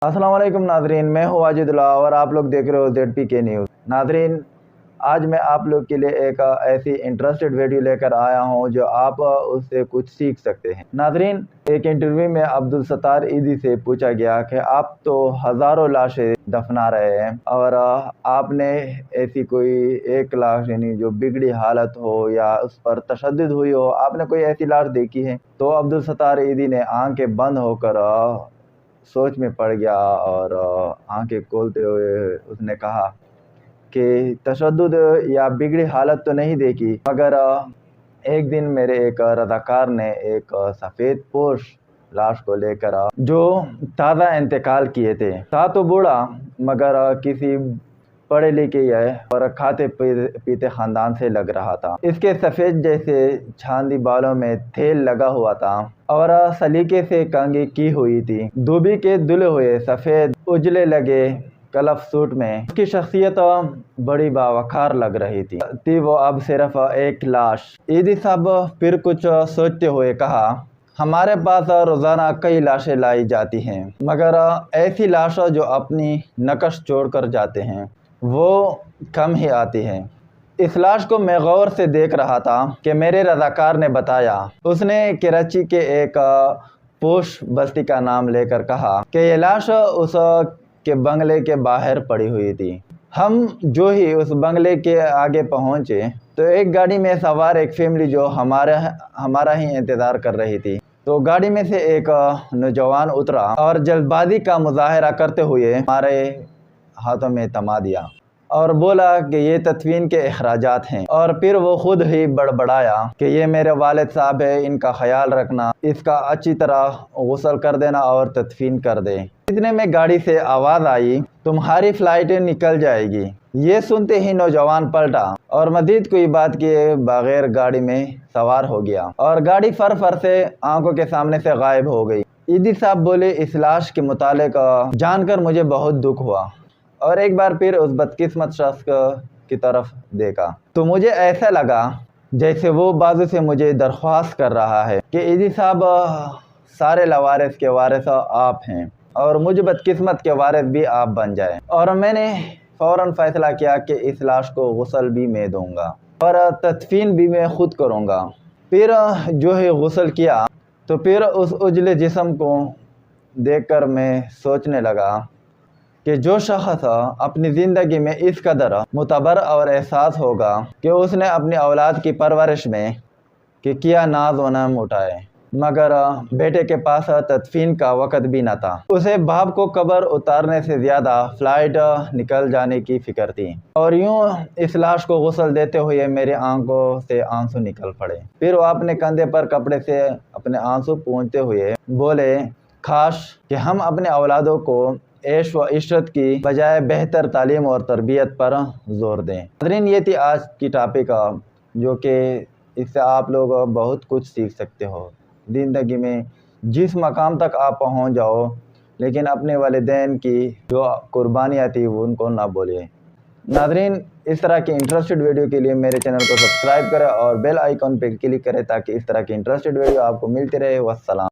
अस्सलाम वालेकुम नाजरीन, मैं हूँ वाजिदुल्लाह और आप लोग देख रहे हो ZPK न्यूज़। नाजरीन, आज मैं आप लोग के लिए एक ऐसी इंटरेस्टेड वीडियो लेकर आया हूँ जो आप उससे कुछ सीख सकते हैं। नाजरीन, एक इंटरव्यू में अब्दुल सत्तार ईदी से पूछा गया कि आप तो हज़ारों लाशें दफना रहे हैं और आपने ऐसी कोई एक लाश यानी जो बिगड़ी हालत हो या उस पर तशद्दुद हुई हो, आपने कोई ऐसी लाश देखी है? तो अब्दुल सत्तार ईदी ने आंखें बंद होकर सोच में पड़ गया और आंखें खोलते हुए उसने कहा कि तशद्दुद या बिगड़ी हालत तो नहीं देखी, मगर एक दिन मेरे एक रज़ाकार ने एक सफ़ेद पोश लाश को लेकर जो ताज़ा इंतकाल किए थे। था तो बूढ़ा मगर किसी पढ़े लिखे और खाते पीते ख़ानदान से लग रहा था। इसके सफ़ेद जैसे छांदी बालों में तेल लगा हुआ था और सलीके से कंघी की हुई थी। धोबी के धुले हुए सफ़ेद उजले लगे कलफ सूट में उसकी शख्सियत बड़ी बावकार लग रही थी वो अब सिर्फ एक लाश। ईदी साहब फिर कुछ सोचते हुए कहा, हमारे पास रोज़ाना कई लाशें लाई जाती हैं, मगर ऐसी लाश जो अपनी नकश छोड़कर जाते हैं वो कम ही आती हैं। इस लाश को मैं गौर से देख रहा था कि मेरे रज़ाकार ने बताया। उसने कराची के एक पोश बस्ती का नाम लेकर कहा कि ये लाश उस के बंगले के बाहर पड़ी हुई थी। हम जो ही उस बंगले के आगे पहुंचे तो एक गाड़ी में सवार एक फैमिली जो हमारा ही इंतज़ार कर रही थी। तो गाड़ी में से एक नौजवान उतरा और जल्दबाजी का मुजाहरा करते हुए हमारे हाथों में थमा दिया और बोला कि ये तदफीन के अखराजात हैं, और फिर वो खुद ही बड़बड़ाया कि ये मेरे वालिद साहब है, इनका ख्याल रखना, इसका अच्छी तरह गुस्ल कर देना और तदफीन कर दे। इतने में गाड़ी से आवाज़ आई, तुम्हारी फ़्लाइट निकल जाएगी। ये सुनते ही नौजवान पलटा और मज़ीद कोई बात किए बगैर गाड़ी में सवार हो गया और गाड़ी फर से आंखों के सामने से गायब हो गई। ईदी साहब बोले, इस लाश के मुतालिक जानकर मुझे बहुत दुख हुआ और एक बार फिर उस बदकिस्मत शख्स की तरफ देखा तो मुझे ऐसा लगा जैसे वो बाजू से मुझे दरख्वास्त कर रहा है कि ईदी साहब, सारे लवारिस के वारिस आप हैं और मुझ बदकिस्मत के वारिस भी आप बन जाएं। और मैंने फ़ौरन फ़ैसला किया कि इस लाश को गुस्ल भी मैं दूंगा और तदफीन भी मैं खुद करूंगा। फिर जो है गुस्ल किया तो फिर उस उजले जिस्म को देखकर मैं सोचने लगा कि जो शख्स अपनी ज़िंदगी में इस कदर मुतबर और एहसास होगा कि उसने अपनी औलाद की परवरिश में कि किया नाज व नम उठाए, मगर बेटे के पास तदफीन का वक़्त भी न था। उसे बाप को कब्र उतारने से ज़्यादा फ़्लाइट निकल जाने की फ़िक्र थी और यूँ इस लाश को गुस्ल देते हुए मेरी आंखों से आंसू निकल पड़े। फिर वो अपने कंधे पर कपड़े से अपने आंसू पोंछते हुए बोले, काश कि हम अपने औलादों को ऐश व इशरत की बजाय बेहतर तालीम और तरबियत पर ज़ोर दें। नाज़रीन, ये थी आज की टॉपिक जो कि इससे आप लोग बहुत कुछ सीख सकते हो ज़िंदगी में। जिस मकाम तक आप पहुंच जाओ, लेकिन अपने वालिदैन की जो कुर्बानियाँ थी वो उनको ना भूलिए। नाज़रीन, इस तरह की इंटरेस्टेड वीडियो के लिए मेरे चैनल को सब्सक्राइब करें और बेल आइकॉन पर क्लिक करें ताकि इस तरह की इंटरेस्टेड वीडियो आपको मिलती रहे। वस्सलाम।